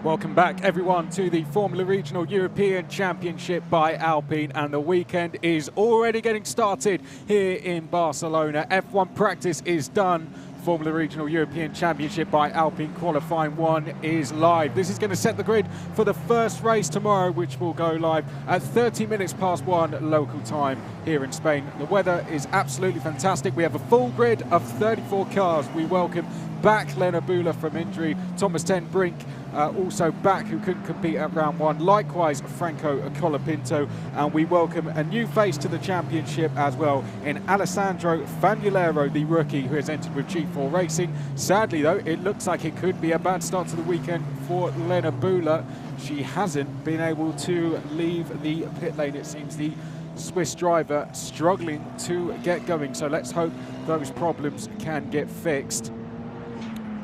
Welcome back, everyone, to the Formula Regional European Championship by Alpine, and the weekend is already getting started here in Barcelona. F1 practice is done. Formula Regional European Championship by Alpine Qualifying 1 is live. This is going to set the grid for the first race tomorrow, which will go live at 30 minutes past 1 local time here in Spain. The weather is absolutely fantastic. We have a full grid of 34 cars. We welcome back Leonard Bühler from injury, Thomas ten Brink also back, who couldn't compete at round 1. Likewise, Franco Colapinto, and we welcome a new face to the championship as well in Alessandro Famulero, the rookie who has entered with G4 Racing. Sadly, though, it looks like it could be a bad start to the weekend for Leonard Bühler. She hasn't been able to leave the pit lane. It seems the Swiss driver struggling to get going, so let's hope those problems can get fixed.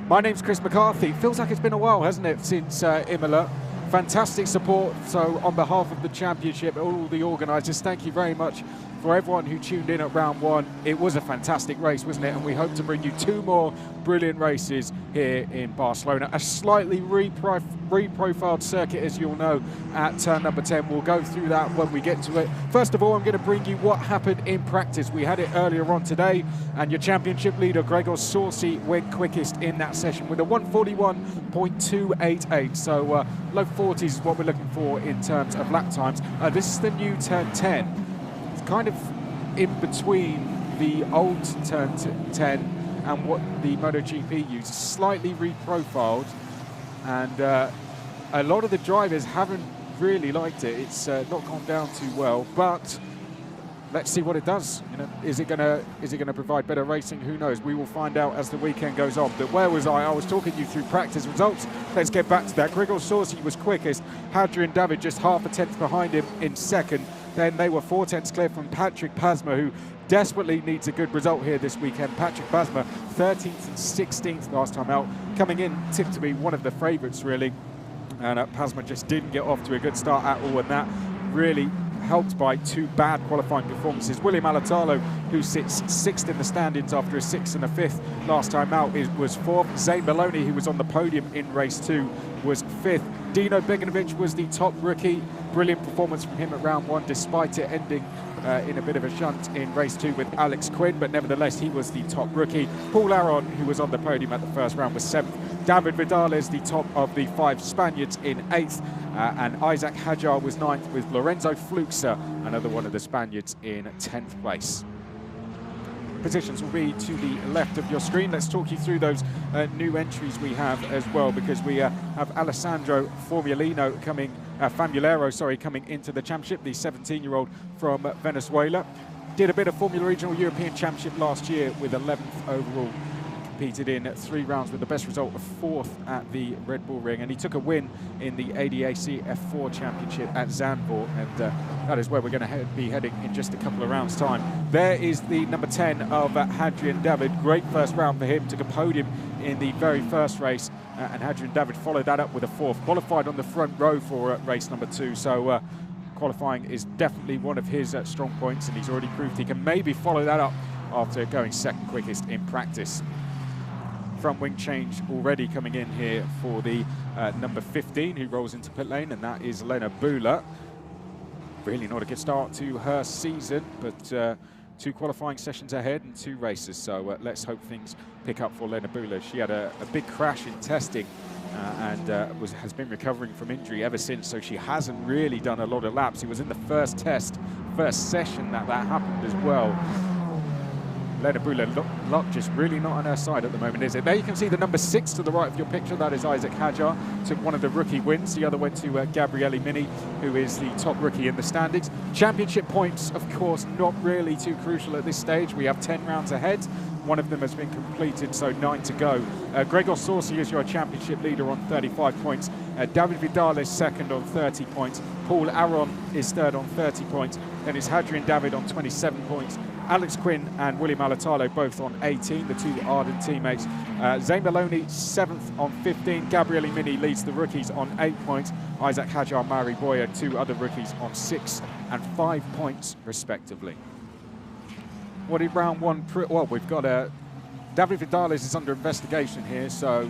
My name's Chris McCarthy. Feels like it's been a while, hasn't it, since Imola. Fantastic support. So on behalf of the championship, all the organisers, thank you very much for everyone who tuned in at round 1. It was a fantastic race, wasn't it? And we hope to bring you 2 more brilliant races here in Barcelona. A slightly reprofiled circuit, as you'll know, at turn number 10. We'll go through that when we get to it. First of all, I'm going to bring you what happened in practice. We had it earlier on today, and your championship leader, Gregor Sorsi, went quickest in that session with a 1:41.288. So low 40s is what we're looking for in terms of lap times. This is the new turn 10. It's kind of in between the old turn 10 and what the MotoGP uses, slightly reprofiled, and a lot of the drivers haven't really liked it. It's not gone down too well, but let's see what it does. You know, is it gonna provide better racing? Who knows? We will find out as the weekend goes on. But where was I? I was talking you through practice results. Let's get back to that. Gregor Sorsi was quickest. Hadrian David just half a tenth behind him in second. Then they were 4 tenths clear from Patrick Pasma, who desperately needs a good result here this weekend. Patrick Pasma, 13th and 16th last time out, coming in tipped to be one of the favourites, really. And Pasma just didn't get off to a good start at all, and that really helped by 2 bad qualifying performances. William Alatalo, who sits 6th in the standings after a 6th and a 5th last time out, was 4th. Zane Maloney, who was on the podium in race 2, was 5th. Dino Beganovic was the top rookie. Brilliant performance from him at round 1, despite it ending in a bit of a shunt in race 2 with Alex Quinn, but nevertheless he was the top rookie. Paul Aron, who was on the podium at the first round, was 7th. David Vidales, the top of the 5 Spaniards, in 8th, and Isaac Hajar was 9th, with Lorenzo Fluxa, another one of the Spaniards, in 10th place. Positions will be to the left of your screen. Let's talk you through those new entries we have as well, because we have Alessandro Famulero coming into the championship, the 17-year-old from Venezuela. Did a bit of Formula Regional European Championship last year with 11th overall. Competed in 3 rounds with the best result of 4th at the Red Bull Ring, and he took a win in the ADAC F4 Championship at Zandvoort, and that is where we're going to be heading in just a couple of rounds' time. There is the number 10 of Hadrian David. Great first round for him. Took a podium in the very first race, and Hadrian David followed that up with a 4th. Qualified on the front row for race number 2, so qualifying is definitely one of his strong points, and he's already proved he can maybe follow that up after going 2nd quickest in practice. Front wing change already coming in here for the number 15, who rolls into pit lane, and that is Leonard Bühler. Really not a good start to her season, but 2 qualifying sessions ahead and 2 races, so let's hope things pick up for Leonard Bühler. She had a big crash in testing and has been recovering from injury ever since, so she hasn't really done a lot of laps. It was in the first session that happened as well. Leonard Bühler, luck just really not on her side at the moment, is it? There you can see the number 6 to the right of your picture. That is Isaac Hajar. Took one of the rookie wins. The other went to Gabriele Mini, who is the top rookie in the standings. Championship points, of course, not really too crucial at this stage. We have 10 rounds ahead. One of them has been completed, so 9 to go. Gregor Sorsi is your championship leader on 35 points. David Vidal is 2nd on 30 points. Paul Aron is 3rd on 30 points. Then it's Hadrian David on 27 points. Alex Quinn and William Alatalo both on 18, the 2 Arden teammates. Zane Maloney 7th on 15. Gabriele Mini leads the rookies on 8 points. Isaac Hajar, Mari Boya, 2 other rookies on 6 and 5 points respectively. What did round 1? Well, we've got David Vidales is under investigation here, so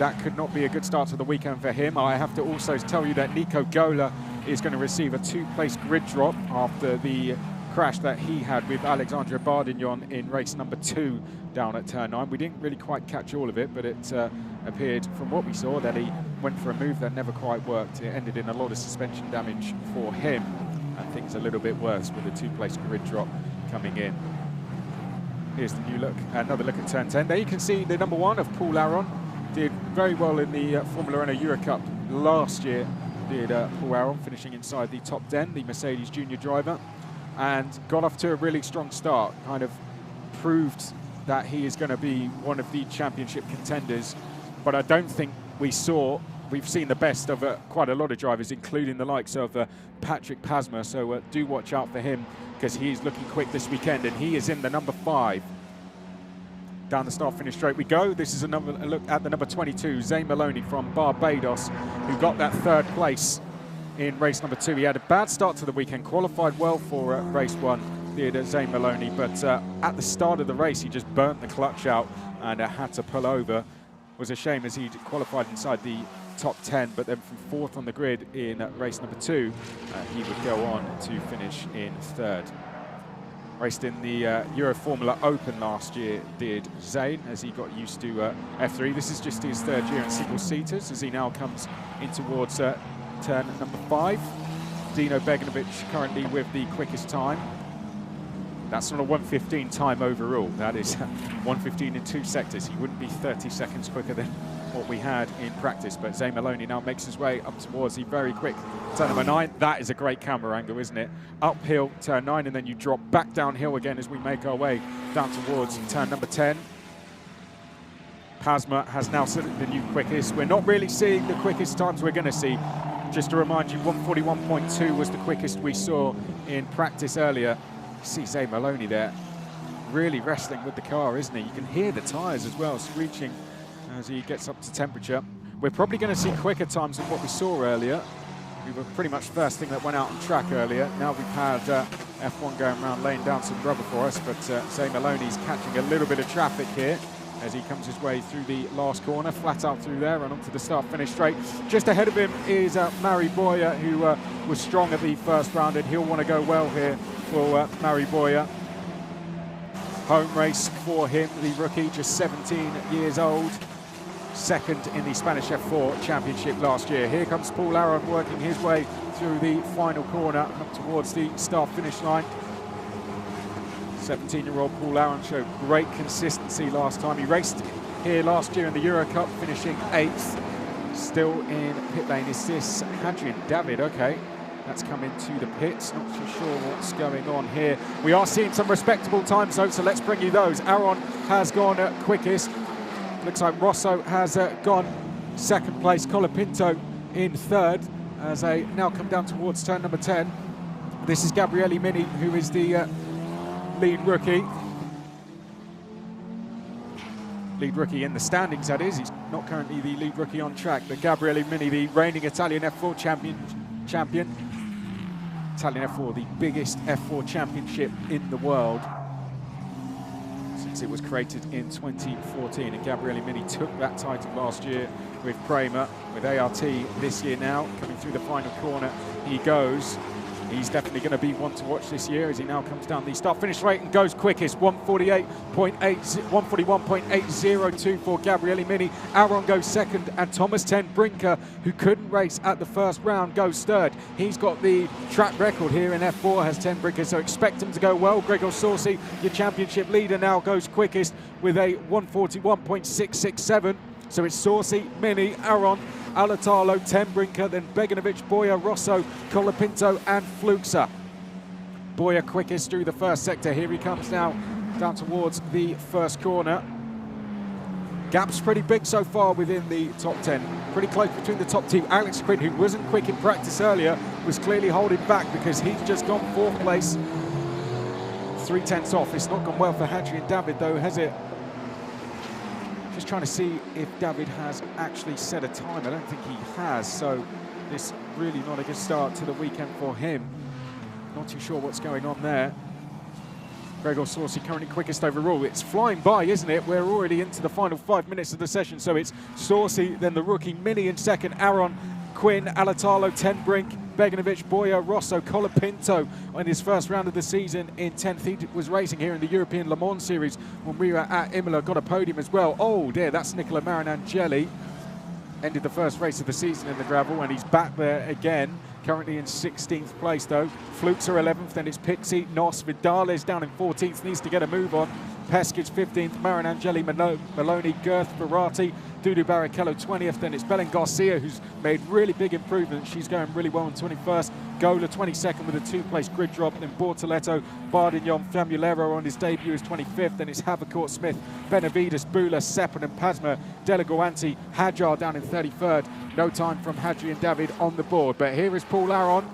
that could not be a good start to the weekend for him. I have to also tell you that Nico Gola is going to receive a 2-place grid drop after the crash that he had with Alexandre Bardignon in race number 2 down at turn 9. We didn't really quite catch all of it, but it appeared from what we saw that he went for a move that never quite worked. It ended in a lot of suspension damage for him, and things a little bit worse with a 2-place grid drop coming in. Here's the new look, another look at turn 10. There you can see the number 1 of Paul Aron. Did very well in the Formula Renault Euro Cup last year, did Paul Aron, finishing inside the top 10, the Mercedes junior driver, and got off to a really strong start, kind of proved that he is going to be one of the championship contenders. But I don't think we've seen the best of quite a lot of drivers, including the likes of Patrick Pasma, so do watch out for him, because he's looking quick this weekend, and he is in the number 5. Down the start-finish straight we go. This is a look at the number 22, Zane Maloney from Barbados, who got that 3rd place in race number 2. He had a bad start to the weekend, qualified well for race 1, did Zane Maloney, but at the start of the race he just burnt the clutch out and had to pull over. It was a shame, as he qualified inside the top 10, but then from 4th on the grid in race number 2, he would go on to finish in 3rd. Raced in the Euro Formula Open last year, did Zane, as he got used to F3. This is just his 3rd year in single-seaters, as he now comes in towards turn number 5. Dino Beganovic currently with the quickest time. That's not a 1:15 time overall. That is 1:15 in 2 sectors. He wouldn't be 30 seconds quicker than what we had in practice. But Zane Maloney now makes his way up towards the very quick turn number 9. That is a great camera angle, isn't it? Uphill, turn 9, and then you drop back downhill again as we make our way down towards turn number 10. Pasma has now set the new quickest. We're not really seeing the quickest times we're going to see. Just to remind you, 1:41.2 was the quickest we saw in practice earlier. You see Zane Maloney there, really wrestling with the car, isn't he? You can hear the tyres as well, screeching as he gets up to temperature. We're probably going to see quicker times than what we saw earlier. We were pretty much first thing that went out on track earlier. Now we've had F1 going around laying down some rubber for us, but Zane Maloney's catching a little bit of traffic here as he comes his way through the last corner, flat out through there and onto the start-finish straight. Just ahead of him is Mari Boya, who was strong at the first round, and he'll want to go well here for Mari Boya. Home race for him, the rookie, just 17 years old. 2nd in the Spanish F4 Championship last year. Here comes Paul Aron working his way through the final corner up towards the start-finish line. 17-year-old Paul Aron showed great consistency last time. He raced here last year in the Euro Cup, finishing 8th. Still in pit lane is this Hadrian David. Okay, that's come into the pits. Not too sure what's going on here. We are seeing some respectable times though, so let's bring you those. Aron has gone quickest. Looks like Rosso has gone 2nd place. Colapinto in 3rd as they now come down towards turn number 10. This is Gabriele Mini, who is the lead rookie. Lead rookie in the standings, that is. He's not currently the lead rookie on track, but Gabriele Mini, the reigning Italian F4 champion. Italian F4, the biggest F4 championship in the world since it was created in 2014. And Gabriele Mini took that title last year with Prema, with ART this year now. Coming through the final corner, he goes. He's definitely going to be one to watch this year as he now comes down the start-finish rate and goes quickest. 141.802 for Gabriele Mini. Aron goes 2nd, and Thomas Ten Brinker, who couldn't race at the first round, goes 3rd. He's got the track record here in F4, has Ten Brinker, so expect him to go well. Gregor Sorsi, your championship leader, now goes quickest with a 141.667. So it's Sorsi, Mini, Aron, Alatalo, Ten Brinker, then Beganovic, Boya, Rosso, Colapinto and Fluxa. Boya quickest through the first sector. Here he comes now down towards the first corner. Gap's pretty big so far within the top 10. Pretty close between the top 2. Alex Quinn, who wasn't quick in practice earlier, was clearly holding back because he's just gone 4th place. 3/10 off. It's not gone well for Hadrian David though, has it? Just trying to see if David has actually set a time. I don't think he has, so it's really not a good start to the weekend for him. Not too sure what's going on there. Gregor Saucy currently quickest overall. It's flying by, isn't it? We're already into the final 5 minutes of the session, so it's Saucy, then the rookie Mini in second, Aron, Quinn, Alatalo, Ten Brink, Beganovic, Boya, Rosso, Colapinto in his first round of the season in 10th. He was racing here in the European Le Mans Series when we were at Imola, got a podium as well. Oh dear, that's Nicola Marinangeli. Ended the first race of the season in the gravel, and he's back there again. Currently in 16th place though. Flukes are 11th, then it's Pixie, Nos, Vidales down in 14th, needs to get a move on. Peskic 15th, Marinangeli, Maloney, Girth, Verratti, Dudu Barrichello 20th, then it's Belen Garcia who's made really big improvements. She's going really well in 21st. Gola 22nd with a 2-place grid drop, then Bortoletto, Bardignon, Famulero on his debut is 25th, then it's Havercourt, Smith, Benavides, Bula, Seppin and Pasma, Delagoanti, Hajar down in 33rd. No time from Hadri and David on the board, but here is Paul Aron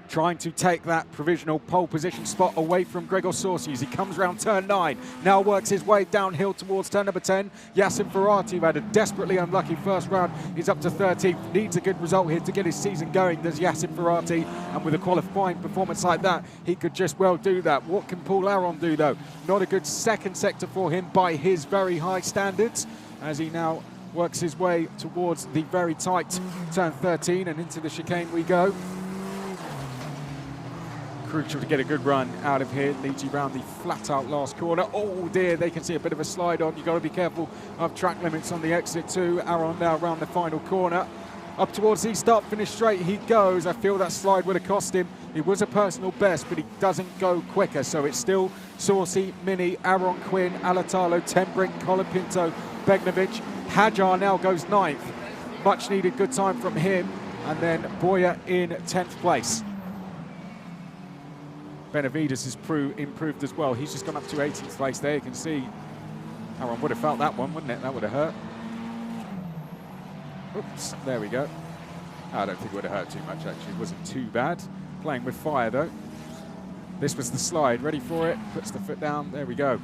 trying to take that provisional pole position spot away from Gregor Saucy as he comes round turn 9. Now works his way downhill towards turn number 10. Yassin Ferrati, who had a desperately unlucky first round, is up to 13th. Needs a good result here to get his season going. There's Yassin Ferrati, and with a qualifying performance like that, he could just well do that. What can Paul Aron do though? Not a good second sector for him by his very high standards, as he now works his way towards the very tight turn 13, and into the chicane we go. Crucial to get a good run out of here. Leads you round the flat out last corner. Oh dear, they can see a bit of a slide on. You've got to be careful of track limits on the exit too. Aron now round the final corner. Up towards the start, finish straight he goes. I feel that slide would have cost him. It was a personal best, but he doesn't go quicker. So it's still Saucy, Mini, Aron, Quinn, Alatalo, Tenbrink, Colapinto, Beganovic. Hajar now goes 9th. Much needed good time from him. And then Boya in 10th place. Benavides has improved as well. He's just gone up to 18th place there. You can see Aron would have felt that one, wouldn't it? That would have hurt. Oops, there we go. I don't think it would have hurt too much, actually. It wasn't too bad. Playing with fire, though. This was the slide. Ready for it. Puts the foot down. There we go.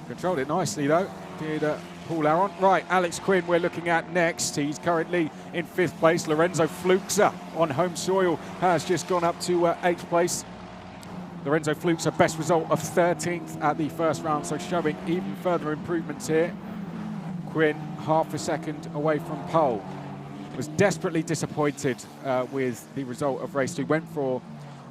Controlled it nicely, though. Did Paul Aron. Right, Alex Quinn we're looking at next. He's currently in 5th place. Lorenzo Fluxa on home soil has just gone up to 8th place. Lorenzo Fluxa, best result of 13th at the first round, so showing even further improvements here. Quinn half a second away from pole. Was desperately disappointed with the result of race 2. Went for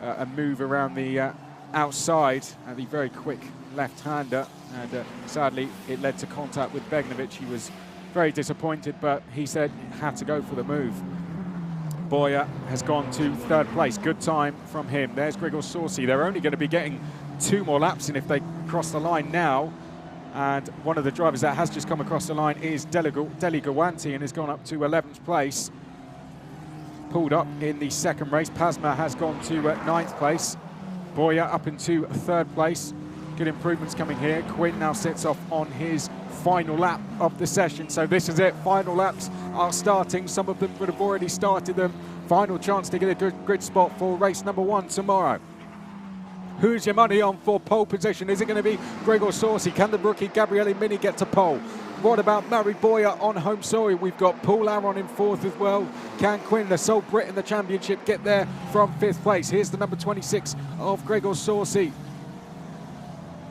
a move around the outside and the very quick left-hander, and sadly it led to contact with Beganovic. He was very disappointed, but he said he had to go for the move. Boya has gone to 3rd place. Good time from him. There's Gregor Saucy. They're only going to be getting 2 more laps in if they cross the line now. And one of the drivers that has just come across the line is Deligoanti and has gone up to 11th place. Pulled up in the second race. Pasma has gone to 9th place. Boya up into 3rd place. Good improvements coming here. Quinn now sets off on his final lap of the session. So this is it. Final laps are starting. Some of them would have already started them. Final chance to get a good grid spot for race number 1 tomorrow. Who's your money on for pole position? Is it going to be Gregor Saucy? Can the rookie Gabriele Mini get to pole? What about Mary Boya on home soil? We've got Paul Aron in 4th as well. Can Quinn, the sole Brit in the championship, get there from 5th place? Here's the number 26 of Gregor Saucy.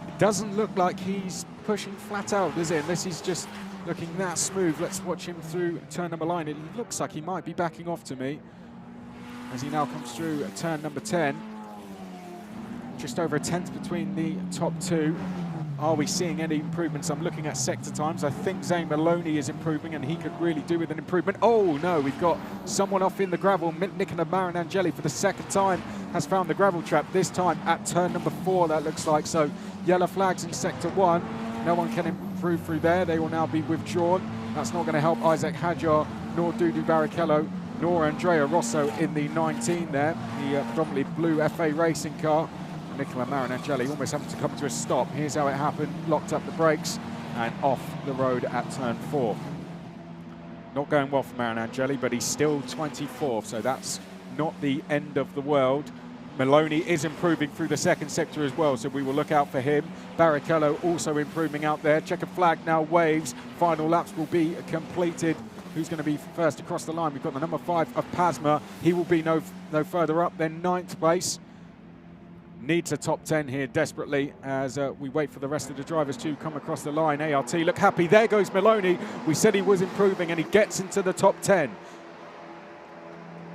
It doesn't look like he's pushing flat out, does it? Unless he's just looking that smooth. Let's watch him through turn number 9. It looks like he might be backing off to me as he now comes through turn number 10. Just over a tenth between the top 2. Are we seeing any improvements? I'm looking at sector times. I think Zane Maloney is improving, and he could really do with an improvement. Oh no, we've got someone off in the gravel. Nicola Marinangeli for the 2nd time has found the gravel trap, this time at turn number 4, that looks like. So yellow flags in sector 1. No one can improve through there. They will now be withdrawn. That's not going to help Isaac Hajar, nor Dudu Barrichello, nor Andrea Rosso in the 19 there, the predominantly blue FA racing car. Nicola Marinangeli almost having to come to a stop. Here's how it happened. Locked up the brakes and off the road at turn 4. Not going well for Marinangeli, but he's still 24th, so that's not the end of the world. Maloney is improving through the 2nd sector as well, so we will look out for him. Barrichello also improving out there. Checkered flag now waves. Final laps will be completed. Who's going to be first across the line? We've got the number 5 of Pasma. He will be no further up than 9th place. needs a top 10 here desperately as we wait for the rest of the drivers to come across the line. ART look happy. There goes Maloney. We said he was improving, and he gets into the top 10.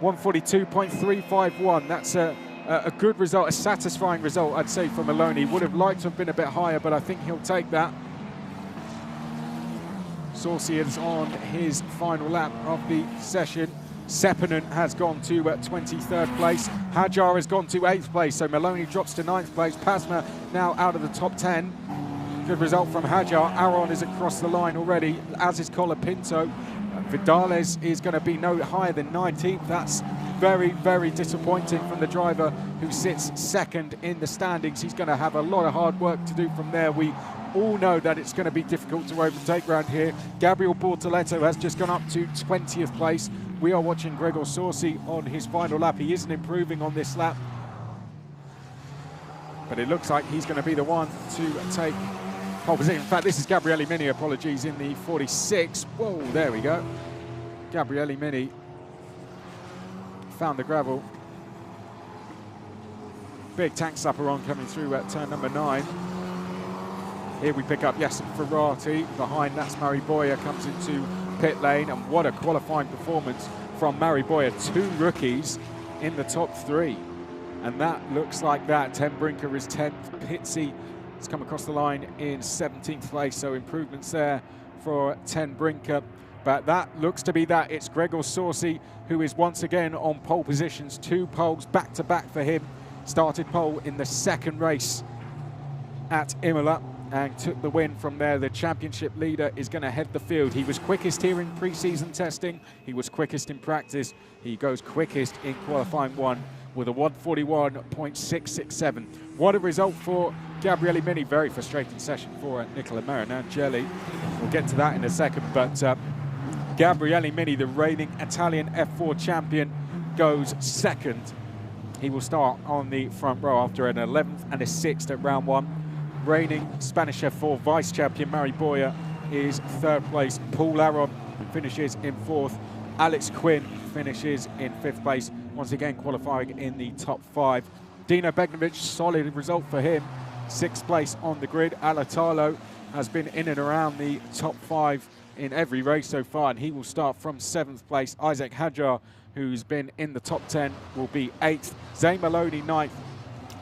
142.351. That's a good result, a satisfying result, I'd say, for Maloney. Would have liked to have been a bit higher, but I think he'll take that. Saucy is on his final lap of the session. Sepinen has gone to 23rd place. Hajar has gone to 8th place, so Maloney drops to 9th place. Pasma now out of the top 10. Good result from Hajar. Aron is across the line already, as is Colapinto. Vidales is going to be no higher than 19th. That's very, very disappointing from the driver who sits second in the standings. He's going to have a lot of hard work to do from there. We all know that it's going to be difficult to overtake around here. Gabriel Bortoletto has just gone up to 20th place. We are watching Gregor Saucy on his final lap. He isn't improving on this lap, but it looks like he's going to be the one to take pole position. In fact, this is Gabriele Mini, apologies, in the 46. Whoa, there we go. Gabriele Mini found the gravel. Big tank slapper on coming through at turn number 9. Here we pick up Yasin Ferrati. Behind that's Mari Boyer comes into pit lane, and what a qualifying performance from Mari Boyer. 2 rookies in the top 3. And that looks like that. Ten Brinker is 10th. Pitsy has come across the line in 17th place, so improvements there for Ten Brinker. But that looks to be that. It's Gregor Saucy who is once again on pole positions. 2 poles back to back for him. Started pole in the 2nd race at Imola and took the win from there. The championship leader is going to head the field. He was quickest here in pre-season testing. He was quickest in practice. He goes quickest in qualifying 1 with a 141.667. What a result for Gabriele Mini. Very frustrating session for Nicola Marinangeli. We'll get to that in a second, but Gabriele Mini, the reigning Italian F4 champion, goes 2nd. He will start on the front row after an 11th and a 6th at round 1. Reigning Spanish F4 vice champion Mari Boyer is 3rd place. Paul Aron finishes in 4th. Alex Quinn finishes in 5th place, once again qualifying in the top 5. Dino Begnovic, solid result for him, 6th place on the grid. Alatalo has been in and around the top 5 in every race so far, and he will start from 7th place. Isaac Hajar, who's been in the top 10, will be 8th. Zane Maloney 9th.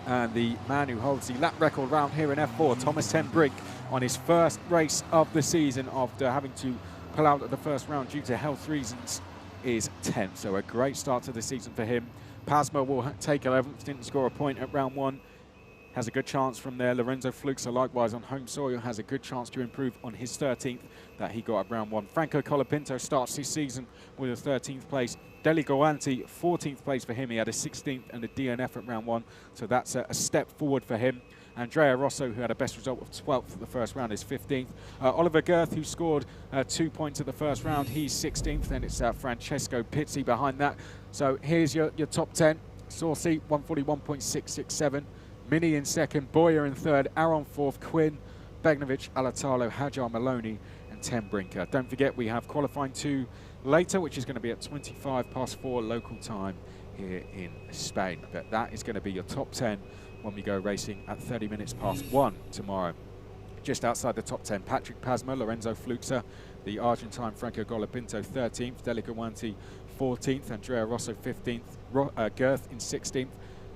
And the man who holds the lap record round here in F4, Thomas Ten Brink, on his first race of the season after having to pull out at the first round due to health reasons, is 10th. So a great start to the season for him. Pasma will take 11th, didn't score a point at round 1. Has a good chance from there. Lorenzo Fluxa, likewise on home soil, has a good chance to improve on his 13th that he got at round 1. Franco Colapinto starts his season with a 13th place. Deli Goanti, 14th place for him. He had a 16th and a DNF at round 1, so that's a step forward for him. Andrea Rosso, who had a best result of 12th at the first round, is 15th. Oliver Girth, who scored 2 points at the first round, he's 16th. Then it's Francesco Pizzi behind that. So here's your top 10. Saucy, 141.667. Mini in 2nd, Boyer in 3rd, Aron 4th, Quinn, Begnovic, Alatalo, Hajar, Maloney, and Ten Brinker. Don't forget we have qualifying 2 later, which is going to be at 4 local time here in Spain. But that is going to be your top 10 when we go racing at 1 tomorrow. Just outside the top 10, Patrick Pasma, Lorenzo Fluxa, the Argentine Franco Colapinto 13th, Deli Goanti 14th, Andrea Rosso 15th, Girth in 16th,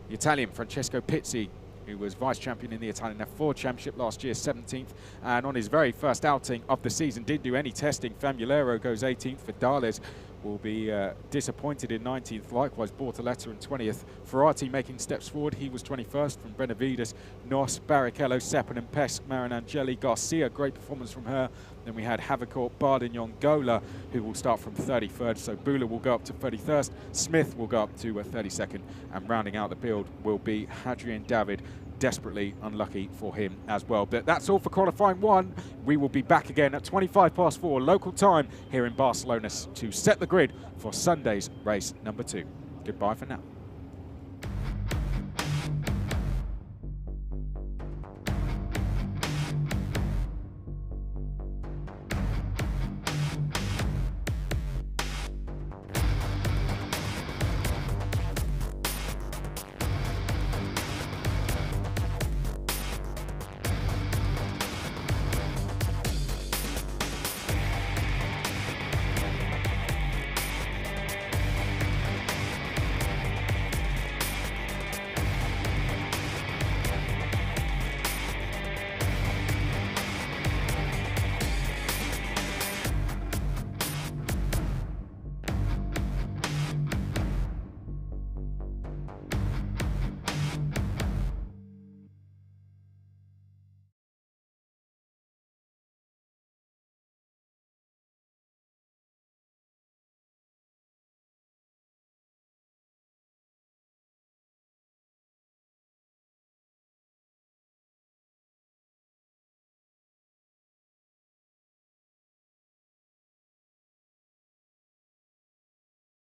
the Italian Francesco Pizzi, who was vice champion in the Italian F4 Championship last year, 17th. And on his very first outing of the season, didn't do any testing. Famulero goes 18th. Vidales will be disappointed in 19th. Likewise, Bortoletto in 20th. Ferrati making steps forward. He was 21st from Benavides. Nos, Barrichello, Sepinen, Pesk, Marinangeli, Garcia. Great performance from her. Then we had Havicourt, Bardignon, Gola, who will start from 33rd. So Bula will go up to 31st. Smith will go up to 32nd. And rounding out the field will be Hadrian David. Desperately unlucky for him as well. But that's all for qualifying 1. We will be back again at 4 local time here in Barcelona to set the grid for Sunday's race number 2. Goodbye for now.